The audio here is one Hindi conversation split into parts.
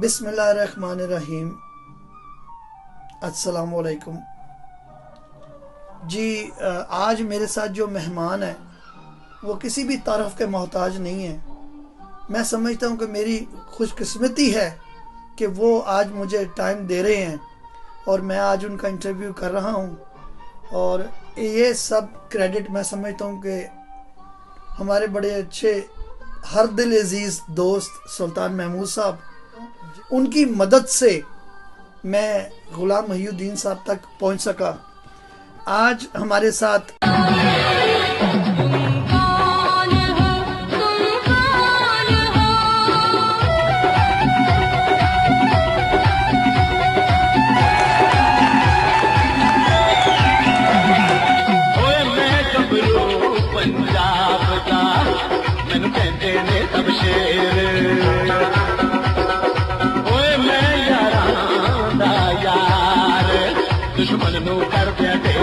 बिस्मिल्लाहिर्रहमानिर्रहीम। अस्सलाम वालेकुम जी। आज मेरे साथ जो मेहमान है वो किसी भी तारीफ़ के मोहताज नहीं है। मैं समझता हूँ कि मेरी खुशकिस्मती है कि वो आज मुझे टाइम दे रहे हैं और मैं आज उनका इंटरव्यू कर रहा हूँ। और ये सब क्रेडिट मैं समझता हूँ कि हमारे बड़े अच्छे हर दिल अजीज़ दोस्त सुल्तान महमूद साहब, उनकी मदद से मैं गुलाम महिउद्दीन साहब तक पहुंच सका। आज हमारे साथ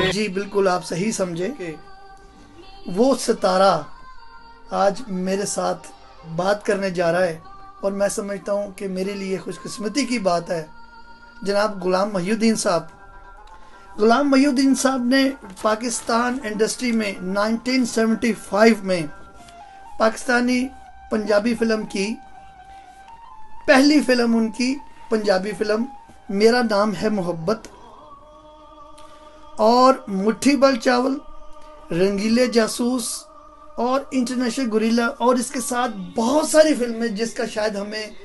जी बिल्कुल आप सही समझे कि वो सितारा आज मेरे साथ बात करने जा रहा है और मैं समझता हूँ कि मेरे लिए खुशकिस्मती की बात है। जनाब गुलाम महिउद्दीन साहब, गुलाम महिउद्दीन साहब ने पाकिस्तान इंडस्ट्री में 1975 में पाकिस्तानी पंजाबी फिल्म की पहली फिल्म, उनकी पंजाबी फिल्म मेरा नाम है मोहब्बत और मुट्ठी भर चावल, रंगीले जासूस और इंटरनेशनल गुरिल्ला, और इसके साथ बहुत सारी फिल्में जिसका शायद हमें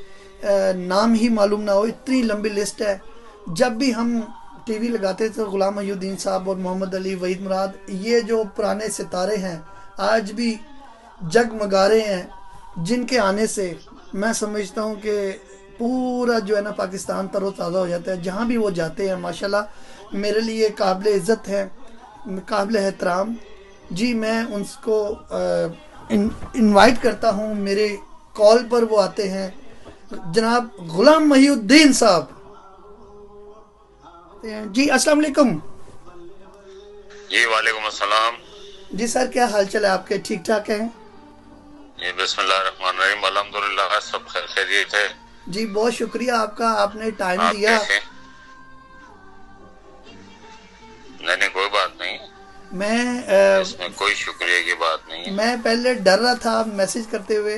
नाम ही मालूम ना हो, इतनी लंबी लिस्ट है। जब भी हम टीवी लगाते थे गुलाम महिउद्दीन साहब और मोहम्मद अली, वहीद मुराद, ये जो पुराने सितारे हैं आज भी जगमगा रहे हैं, जिनके आने से मैं समझता हूँ कि पूरा जो है ना पाकिस्तान तरोताज़ा हो जाता है। जहाँ भी वो जाते हैं माशाल्लाह मेरे लिए काबिल इज़्ज़त है, काबिल एहतराम जी। मैं उनको इनवाइट करता हूँ, मेरे कॉल पर वो आते हैं। जनाब गुलाम महिउद्दीन साहब जी, अस्सलाम वालेकुम। जी वालेकुम अस्सलाम। जी सर, क्या हाल चाल है आपके? ठीक ठाक हैं जी? बिस्मिल्लाहिर्रहमानिर्रहीम, अल्हम्दुलिल्लाह सब खैरियत है जी। बहुत शुक्रिया आपका, आपने टाइम दिया। नहीं कोई बात नहीं, इसमें कोई शुक्रिया की बात नहीं है। मैं पहले डर रहा था मैसेज करते हुए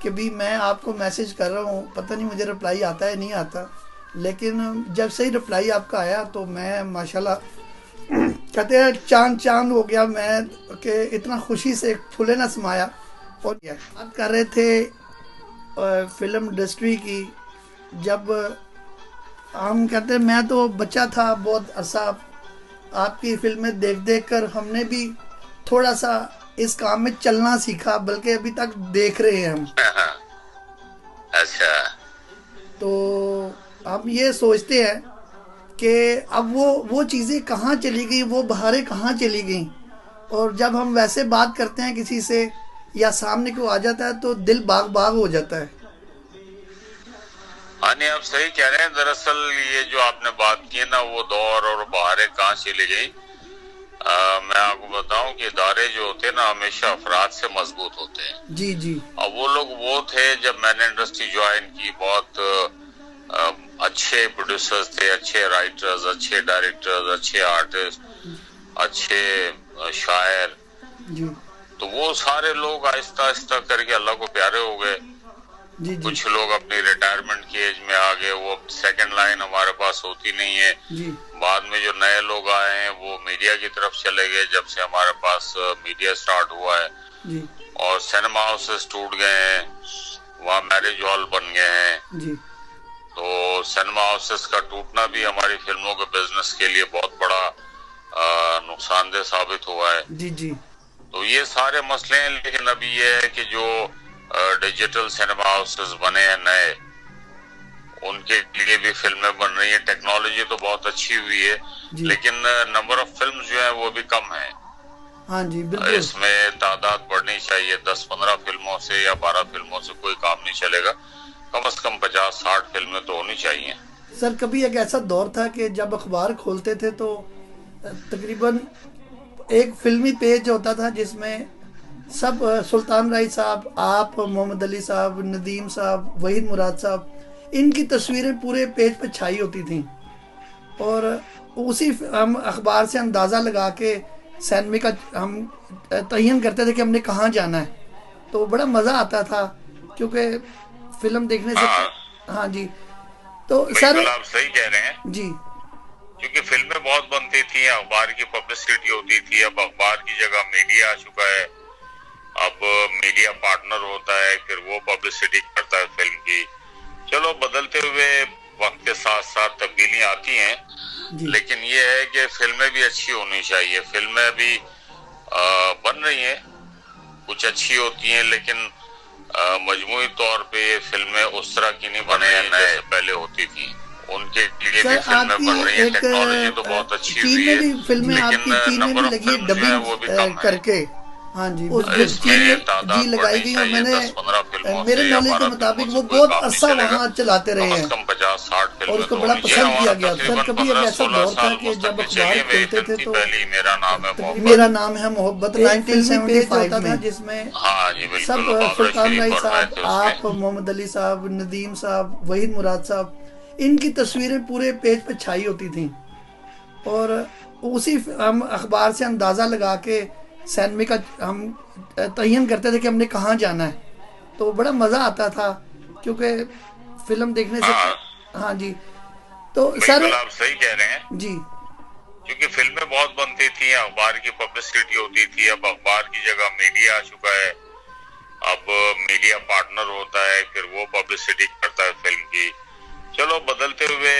कि भी मैं आपको मैसेज कर रहा हूँ, पता नहीं मुझे रिप्लाई आता है नहीं आता, लेकिन जब से ही रिप्लाई आपका आया तो मैं माशाल्लाह कहते हैं चांद हो गया मैं, कि इतना खुशी से फूले ना समाया। और बात कर रहे थे फिल्म इंडस्ट्री की। जब हम कहते हैं, मैं तो बच्चा था बहुत अरसा, आपकी फिल्में देख देख कर हमने भी थोड़ा सा इस काम में चलना सीखा, बल्कि अभी तक देख रहे हैं हम। अच्छा, तो हम ये सोचते हैं कि अब वो चीज़ें कहाँ चली गई, वो बहारें कहाँ चली गई। और जब हम वैसे बात करते हैं किसी से या सामने को आ जाता है तो दिल बाग बाग हो जाता है। हाँ नहीं, आप सही कह रहे हैं। दरअसल ये जो आपने बात की ना, वो दौर और बहारें कहाँ चली गई। मैं आपको बताऊं कि इदारे जो होते हैं ना हमेशा अफराद से मजबूत होते हैं। जी जी। अब वो लोग वो थे जब मैंने इंडस्ट्री ज्वाइन की, बहुत अच्छे प्रोड्यूसर्स थे, अच्छे राइटर्स, अच्छे डायरेक्टर्स, अच्छे आर्टिस्ट, अच्छे शायर। जी। तो वो सारे लोग आहिस्ता आहिस्ता करके अल्लाह को प्यारे हो गए। जी। कुछ लोग अपनी रिटायरमेंट की एज में आ गए, वो सेकंड लाइन हमारे पास होती नहीं है जी। बाद में जो नए लोग आए हैं वो मीडिया की तरफ चले गए, जब से हमारे पास मीडिया स्टार्ट हुआ है जी। और सिनेमा हाउसेस टूट गए हैं, वहाँ मैरिज हॉल बन गए हैं जी। तो सिनेमा हाउसेस का टूटना भी हमारी फिल्मों के बिजनेस के लिए बहुत बड़ा नुकसानदेह साबित हुआ है। जी जी। तो ये सारे मसले हैं। लेकिन अभी ये है कि जो डिजिटल सिनेमा हाउसेस बने हैं नए, उनके लिए भी फिल्में बन रही है। टेक्नोलॉजी तो बहुत अच्छी हुई है, लेकिन नंबर ऑफ फिल्म्स जो है वो भी कम है। हाँ जी बिल्कुल। इसमें तादाद बढ़नी चाहिए। 10-15 फिल्मों से या 12 फिल्मों से कोई काम नहीं चलेगा, कम से कम 50-60 फिल्में तो होनी चाहिए। सर कभी एक ऐसा दौर था कि जब अखबार खोलते थे तो तकरीबन एक फिल्मी पेज होता था जिसमें सब सुल्तान राय साहब, आप, मोहम्मद अली साहब, नदीम साहब, वहीद मुराद साहब, इनकी तस्वीरें पूरे पेज पे छाई होती थी और उसी हम अखबार से अंदाज़ा लगा के सैनमे का हम तयन करते थे कि हमने कहाँ जाना है। तो बड़ा मज़ा आता था क्योंकि फिल्म देखने से। हाँ हाँ जी। तो सर बिल्कुल आप सही कह रहे हैं, जी क्योंकि फिल्में बहुत बनती थी, अखबार की पब्लिसिटी होती थी। अब अखबार की जगह मीडिया आ चुका है। अब मीडिया पार्टनर होता है, फिर वो पब्लिसिटी करता है फिल्म की। चलो बदलते हुए वक्त के साथ साथ तब्दीलियां आती हैं, जी लेकिन ये है कि फिल्में भी अच्छी होनी चाहिए। फिल्में अभी बन रही हैं, कुछ अच्छी होती हैं, लेकिन मजमूई तौर पे ये फिल्में उस तरह की नहीं बने हैं जैसे पहले होती थी। उनके लिए भी सर फिल्में आपकी बन रही हैं, एक टेक्नोलॉजी तो बहुत अच्छी चीन हुई में है, भी फिल्में लेकिन आपकी चीन में भी नंबर ऑफ लगी है फिल्म जो है वो भी डबिंग कम है। करके। हाँ जी चीन इसमें में जी तादाद लगाई बढ़नी गई और चाहिए, मैंने 10-15 फिल्मों मेरे से या नॉलेज के 12 मुताबिक फिल्मों वो से कोई बहुत काम नहीं अरसा चलेगा। वहाँ चलाते रहे कम से हैं कम 50-60 और फिल्में उसको तो बड़ा होनी चाहिए। पसंद किया हमारा गया। सर तकरीबन कभी एक ऐसा 15-16 दौर था साल कि जब मुस्तकिल अखबार चलिए। मेरी खोलते फिल्म थे थी तो पहली मेरा नाम है मोहब्बत। मेरा नाम है मोहब्बत एक फिल्मी पेज 1975 होता था में जिसमें हाँ जी बिल्कुल, सब बाबरा फुरकान शरीफ भाई और मैं साहब, थे आप, उसमें। मोहम्मद अली साहब, नदीम साहब, वहीद मुराद साहब, इनकी तस्वीरें पूरे पेज पे छाई होती थी और उसी हम अखबार से अंदाज़ा लगा के सैनमे का हम तयन करते थे कि हमने कहाँ जाना है। तो बड़ा मज़ा आता था क्योंकि फिल्म देखने से। हाँ हाँ जी। तो सर बिल्कुल आप सही कह रहे हैं, जी क्योंकि फिल्में बहुत बनती थी, अखबार की पब्लिसिटी होती थी। अब अखबार की जगह मीडिया आ चुका है। अब मीडिया पार्टनर होता है, फिर वो पब्लिसिटी करता है फिल्म की। चलो बदलते हुए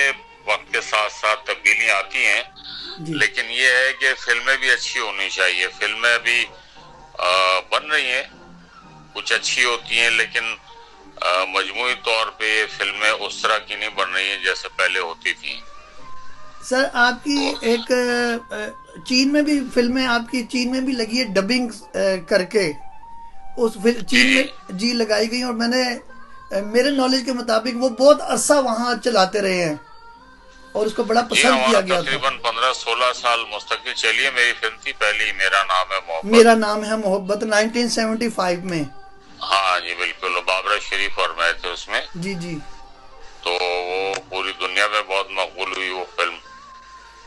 वक्त के साथ साथ तब्दीलियां आती हैं, जी लेकिन ये है कि फिल्में भी अच्छी होनी चाहिए। फिल्में अभी बन रही हैं, कुछ अच्छी होती हैं, लेकिन मजमूई तौर पे ये फिल्में उस तरह की नहीं बन रही हैं जैसे पहले होती थी। सर आपकी एक चीन में भी फिल्में आपकी चीन में भी लगी है डबिंग करके। चीन में जी लगाई गई और मैंने मेरे नॉलेज के मुताबिक वो बहुत अरसा वहाँ चलाते रहे हैं और उसको बड़ा जी पसंद हमारा किया गया था। तकरीबन 15-16 साल मुस्तकिल चलिए। मेरी फिल्म थी पहली मेरा नाम है मोहब्बत। मेरा नाम है मोहब्बत 1975 में। हाँ जी बिल्कुल, बाबरा शरीफ और मैं थे उसमें। जी जी। तो वो पूरी दुनिया में बहुत मकबूल हुई वो फिल्म,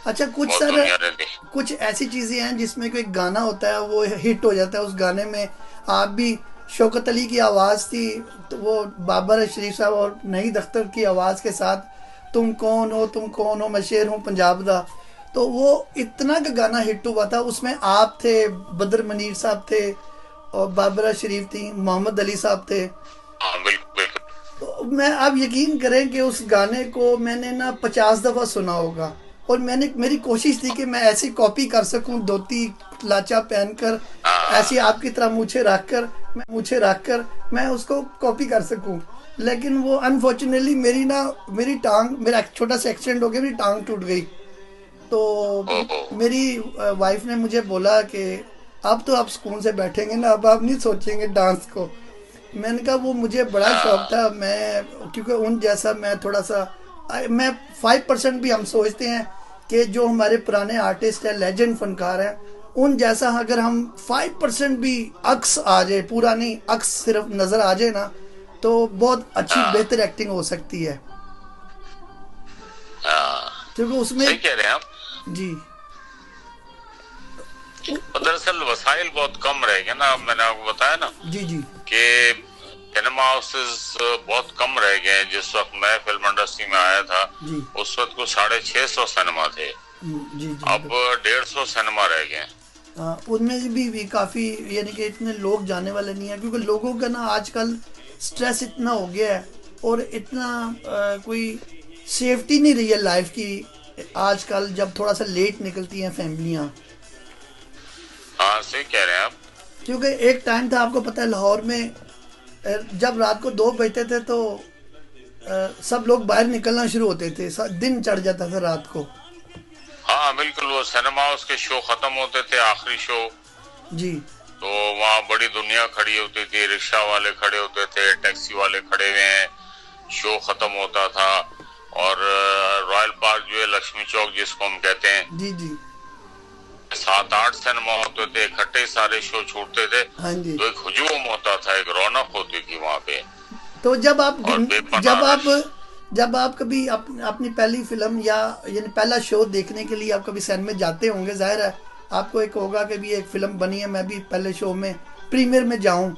अच्छा कुछ बहुत सर दुनिया ने देखी। कुछ ऐसी चीज़ें हैं जिसमें कोई गाना होता है वो हिट हो जाता है। उस गाने में आप भी, शौकत अली की आवाज़ थी तो वो बाबर शरीफ साहब और नईद अख्तर की आवाज़ के साथ तुम कौन हो मैं शेर हूँ पंजाब दा। तो वो इतना का गाना हिट हुआ था। उसमें आप थे, बदर मनीर साहब थे और बाबरा शरीफ थी, मोहम्मद अली साहब थे। हाँ बिल्कुल बिल्कुल। तो मैं, आप यकीन करें कि उस गाने को मैंने ना 50 दफ़ा सुना होगा और मेरी कोशिश थी कि मैं ऐसी कॉपी कर सकूं, धोती लाचा पहनकर, ऐसी आपकी तरह मूछे रखकर मैं उसको कॉपी कर सकूं। लेकिन वो अनफॉर्चुनेटली मेरी टांग, मेरा छोटा सा एक्सीडेंट हो गया, मेरी टांग टूट गई। तो मेरी वाइफ ने मुझे बोला कि अब तो आप सुकून से बैठेंगे ना, अब आप नहीं सोचेंगे डांस को। मैंने कहा वो मुझे बड़ा शौक था, मैं क्योंकि उन जैसा मैं थोड़ा सा, मैं 5% भी हम सोचते हैं कि जो हमारे पुराने आर्टिस्ट हैं, लेजेंड फनकार हैं, उन जैसा अगर हम 5% भी अक्स आ जाए, पूरा नहीं अक्स सिर्फ नज़र आ जाए ना, तो बहुत अच्छी बेहतर एक्टिंग हो सकती है। क्योंकि उसमें सही कह रहे हैं आप जी। दरअसल वसाइल बहुत कम रह गए ना। मैंने आपको बताया ना जी जी कि सिनेमा हाउसेस बहुत कम रह गए हैं। जिस वक्त मैं फिल्म इंडस्ट्री में आया था जी उस वक्त को 650 सिनेमा थे, जी जी। अब 150 सिनेमा रह गए हैं। हाँ, उनमें भी काफ़ी, यानी कि इतने लोग जाने वाले नहीं है क्योंकि लोगों का ना आजकल स्ट्रेस इतना हो गया है और इतना कोई सेफ्टी नहीं रही है लाइफ की आजकल, जब थोड़ा सा लेट निकलती हैं फैमिलियाँ। हाँ सही कह रहे हैं आप। क्योंकि एक टाइम था, आपको पता है, लाहौर में जब रात को 2 बजते थे तो सब लोग बाहर निकलना शुरू होते थे, दिन चढ़ जाता था रात को। हाँ बिल्कुल, वो सिनेमा हाउस के शो खत्म होते थे, आखिरी शो, जी। तो वहाँ बड़ी दुनिया खड़ी होती थी, रिक्शा वाले खड़े होते थे, टैक्सी वाले खड़े हुए हैं, शो खत्म होता था। और रॉयल पार्क जो है, लक्ष्मी चौक जिसको हम कहते हैं, जी जी। 7-8 सिनेमा होते थे, इकट्ठे सारे शो छूटते थे। हाँ जी। तो एक हुजूम होता था, एक रौनक होती थी वहाँ पे। तो जब आप जब आप कभी अपनी पहली फिल्म या यानी पहला शो देखने के लिए आप कभी सिनेमा में जाते होंगे, जाहिर है आपको एक होगा कि भी एक फिल्म बनी है, मैं भी पहले शो में प्रीमियर में जाऊं,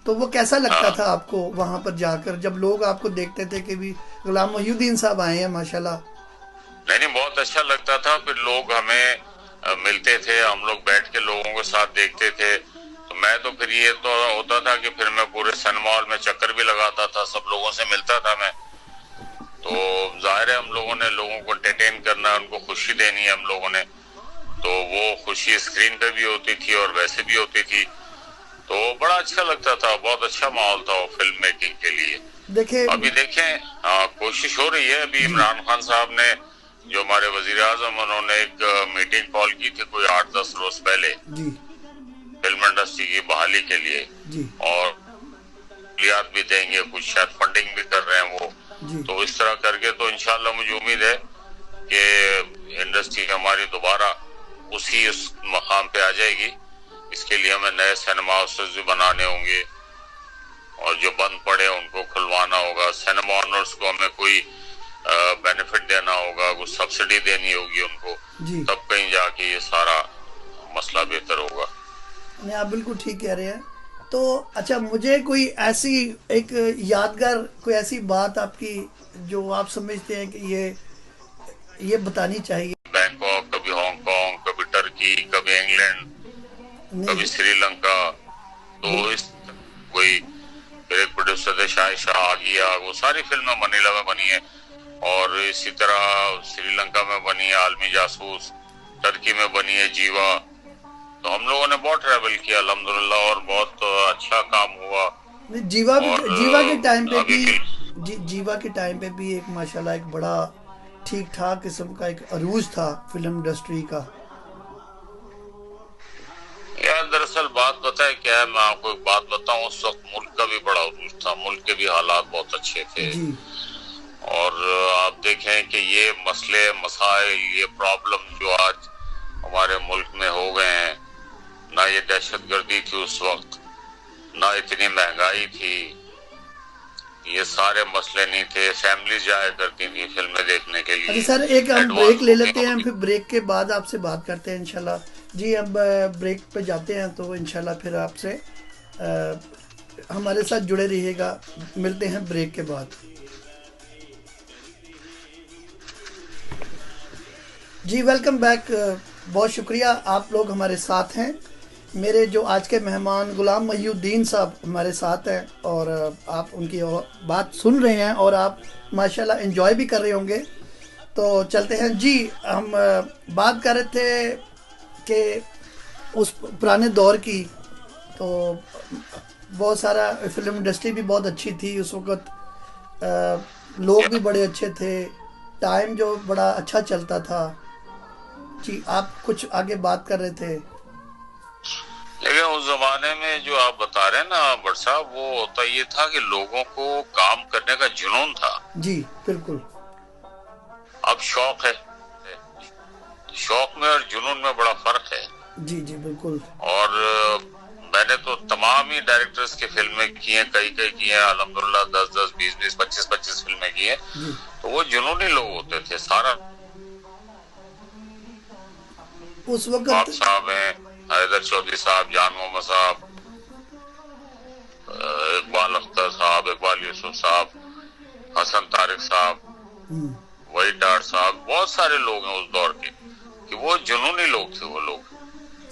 तो वो कैसा लगता हाँ। था आपको वहां पर जाकर जब लोग आपको देखते थे कि भी गुलाम मोहिउद्दीन साहब आए हैं माशाल्लाह? नहीं नहीं, बहुत अच्छा लगता था। फिर लोग हमें मिलते थे, हम लोग बैठ के लोगों के साथ देखते थे। तो मैं तो फिर ये तो होता था कि फिर मैं पूरे सिनेमा हॉल में चक्कर भी लगाता था, सब लोगों से मिलता था मैं। तो जाहिर है हम लोगों ने लोगों को एंटरटेन करना, उनको खुशी देनी है हम लोगों ने। तो वो खुशी स्क्रीन पे भी होती थी और वैसे भी होती थी। तो बड़ा अच्छा लगता था, बहुत अच्छा माहौल था वो फिल्म मेकिंग के लिए। देखिए अभी देखें, कोशिश हो रही है। अभी जी इमरान खान साहब ने, जो हमारे वजीर आजम, उन्होंने एक मीटिंग कॉल की थी कोई 8-10 रोज पहले जी फिल्म इंडस्ट्री की बहाली के लिए। जी और सहूलियात भी देंगे, कुछ शायद फंडिंग भी कर रहे हैं वो। जी तो इस तरह करके तो इंशाल्लाह मुझे उम्मीद है कि इंडस्ट्री हमारी दोबारा उस मकाम पे आ जाएगी। इसके लिए हमें नए सिनेमा हाउसेस भी बनाने होंगे और जो बंद पड़े उनको खुलवाना होगा। सिनेमा ऑनर्स को हमें कोई बेनिफिट देना होगा, कुछ सब्सिडी देनी होगी उनको, जी। तब कहीं जाके ये सारा मसला बेहतर होगा। नहीं, आप बिल्कुल ठीक कह रहे हैं। तो अच्छा, मुझे कोई ऐसी एक यादगार कोई ऐसी बात आपकी जो आप समझते हैं कि ये बतानी चाहिए? बैंकॉक, कभी हांगकांग, कभी टर्की, कभी इंग्लैंड, कभी नहीं श्रीलंका। तो बिल, इस कोई फिर एक प्रोड्यूसर थे शाह शाह आ गया, वो सारी फिल्में मनीला में बनी है। और इसी तरह श्रीलंका में बनी है आलमी जासूस, टर्की में बनी है जीवा। तो हम लोगों ने बहुत ट्रैवल किया अल्हम्दुलिल्लाह और बहुत अच्छा काम हुआ। नहीं, और जीवा के टाइम पे अभी भी के जीवा के टाइम पे भी एक माशाल्लाह एक बड़ा ठीक ठाक किस्म का एक अरूज था फिल्म इंडस्ट्री का। यार दरअसल बात पता है क्या है, मैं आपको एक बात बताऊं, उस वक्त मुल्क का भी बड़ा उरूज था, मुल्क के भी हालात बहुत अच्छे थे। जी और आप देखें कि ये मसले मसाइल, ये प्रॉब्लम जो आज हमारे मुल्क में हो गए हैं, ना ये दहशतगर्दी थी उस वक्त, ना इतनी महंगाई थी, ये सारे मसले नहीं थे। फैमिली जाया करती थी फिल्में देखने के अच्छा लिए, सर, एक हम एडवांस ब्रेक ले बुकिंग लेते हैं, होती। फिर ब्रेक के बाद आपसे बात करते हैं इंशाल्लाह। जी, अब ब्रेक पे जाते हैं तो इंशाल्लाह फिर आपसे हमारे साथ जुड़े रहिएगा। मिलते हैं ब्रेक के बाद। जी वेलकम बैक। बहुत शुक्रिया आप लोग हमारे साथ हैं। मेरे जो आज के मेहमान गुलाम मोहिउद्दीन साहब हमारे साथ हैं और आप उनकी बात सुन रहे हैं और आप माशाल्लाह एंजॉय भी कर रहे होंगे। तो चलते हैं जी। हम बात कर रहे थे कि उस पुराने दौर की, तो बहुत सारा फिल्म इंडस्ट्री भी बहुत अच्छी थी उस वक़्त। लोग भी बड़े अच्छे थे, टाइम जो बड़ा अच्छा चलता था। जी, आप कुछ आगे बात कर रहे थे। लेकिन उस जमाने में जो आप बता रहे हैं ना भट्ट साहब, वो होता ये था कि लोगों को काम करने का जुनून था। जी बिल्कुल। अब शौक है, शौक में और जुनून में बड़ा फर्क है। जी जी बिल्कुल। और मैंने तो तमाम ही डायरेक्टर्स की फिल्में की हैं, कई कई की हैं अल्हम्दुलिल्लाह, 10-10, 20-20, 25-25 फिल्में की हैं। जी तो वो जुनूनी लोग होते थे। सारा उस बाप वक़्त। साहब हैं, हैदर चौधरी साहब, जान मोहम्मद साहब, इकबाल अख्तर साहब, इकबाल यूसुफ साहब, हसन तारिक साहब, हम्म, वही डार साहब, बहुत सारे लोग हैं उस दौर के कि वो जुनूनी लोग थे वो लोग।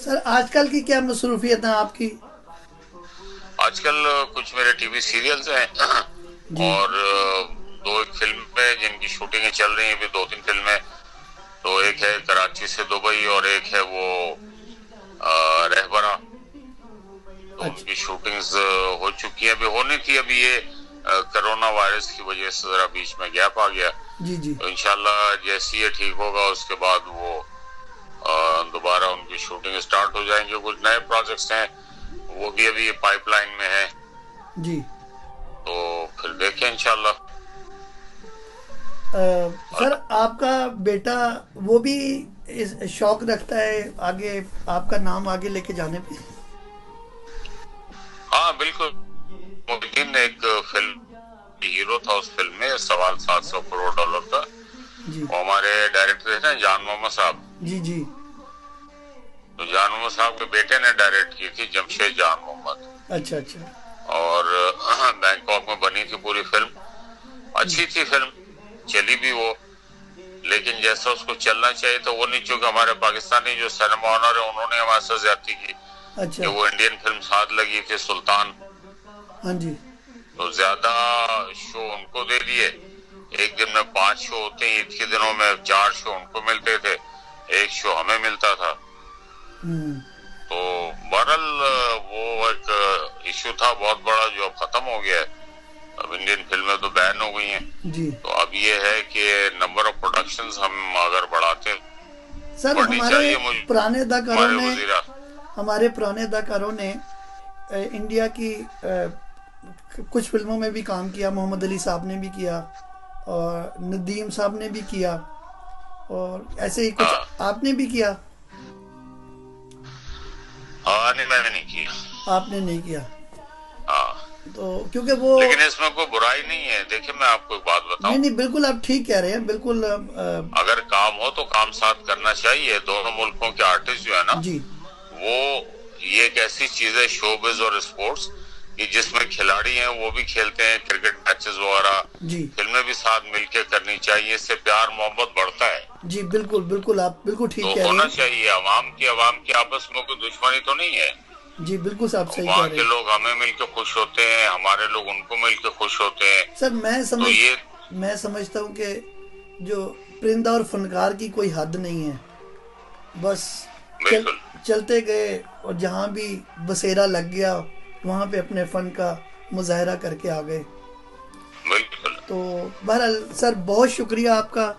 सर आजकल की क्या मसरूफियत है आपकी? आजकल कुछ मेरे टीवी सीरियल्स हैं जी और दो एक फिल्में जिनकी शूटिंग चल रही है अभी, 2-3 फिल्में। तो एक है कराची से दुबई और एक है वो रहबरा। तो अच्छा। उनकी शूटिंग्स हो चुकी है, अभी होनी थी। अभी ये कोरोना वायरस की वजह से जरा बीच में गैप आ गया। जी जी तो इंशाल्लाह जैसे ये ठीक होगा उसके बाद वो दोबारा उनकी शूटिंग स्टार्ट हो जाएंगे। कुछ नए प्रोजेक्ट्स हैं वो भी अभी पाइपलाइन में है, जी। तो फिर देखें इंशाल्लाह। सर आपका बेटा वो भी इस शौक रखता है आगे आपका नाम आगे लेके जाने पे? हाँ बिल्कुल, मोहद्दीन ने एक फिल्म हीरो था उस फिल्म में, $750 करोड़ का। जी वो हमारे डायरेक्टर थे जान मोहम्मद साहब। जी जी। तो जान मोहम्मद साहब के बेटे ने डायरेक्ट की थी, जमशेद जान मोहम्मद। अच्छा अच्छा। और बैंकॉक में बनी थी पूरी फिल्म, अच्छी थी फिल्म, चली भी वो, लेकिन जैसा उसको चलना चाहिए तो वो नहीं, चूंकि हमारे पाकिस्तानी जो सिनेमा ऑनर है उन्होंने हमारे साथ ज्यादती की कि अच्छा। वो इंडियन फिल्म साथ लगी थी सुल्तान, हाँ जी। तो ज्यादा शो उनको दे दिए। एक दिन में 5 शो होते हैं, ईद के दिनों में 4 शो उनको मिलते थे, 1 शो हमें मिलता था। तो बहरहाल वो एक इशू था बहुत बड़ा जो अब खत्म हो गया है। अब इंडियन फिल्में तो बैन हो गई हैं। जी तो अब ये है कि नंबर ऑफ प्रोडक्शंस हम अगर बढ़ाते सर, बढ़नी हमारे चाहिए मुझे। पुराने अदाकारों हमारे ने वजीरा हमारे पुराने अदाकारों ने इंडिया की कुछ फिल्मों में भी काम किया। मोहम्मद अली साहब ने भी किया और नदीम साहब ने भी किया, और ऐसे ही कुछ हाँ। आपने भी किया। हाँ नहीं, मैंने नहीं किया। आपने नहीं किया हाँ, तो क्योंकि वो लेकिन इसमें कोई बुराई नहीं है। देखिए मैं आपको एक बात बताऊं, नहीं नहीं, बिल्कुल आप ठीक कह रहे हैं, बिल्कुल अगर काम हो तो काम साथ करना चाहिए। दोनों मुल्कों के आर्टिस्ट जो है ना, जी वो ये एक ऐसी चीज है शोबिज और स्पोर्ट्स कि जिसमें खिलाड़ी हैं वो भी खेलते हैं क्रिकेट मैचेस वगैरह, जी फिल्में भी साथ मिलके करनी चाहिए, इससे प्यार मोहब्बत बढ़ता है। जी बिल्कुल बिल्कुल, आप बिल्कुल ठीक तो कह रहे होना हैं। चाहिए। अवाम की आपस में कोई दुश्मनी तो नहीं है। जी बिल्कुल आप सही कह वहाँ रहे के हैं। लोग हमें मिलके खुश होते हैं, हमारे लोग उनको मिलके खुश होते हैं। सर तो ये मैं समझता हूँ कि जो परिंदा और फनकार की कोई हद नहीं है, बस बिल्कुल चलते गए और जहाँ भी बसेरा लग गया वहाँ पे अपने फन का मुजाहरा करके आ गए। बिल्कुल। तो बहरहाल सर, बहुत शुक्रिया आपका,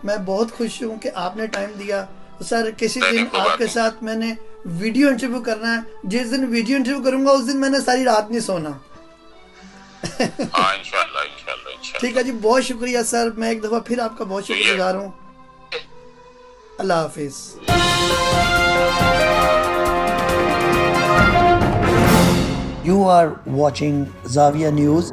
मैं बहुत खुश हूँ कि आपने टाइम दिया। तो सर किसी नहीं, दिन कोई बात आपके नहीं। साथ मैंने वीडियो इंटरव्यू करना है। जिस दिन वीडियो इंटरव्यू करूँगा उस दिन मैंने सारी रात नहीं सोना। हाँ इंशाल्लाह इंशाल्लाह इंशाल्लाह। ठीक है जी, बहुत शुक्रिया सर, मैं एक दफ़ा फिर आपका बहुत तो ये- शुक्रगुजार हूँ। अल्लाह हाफिज़। You are watching Zavia News.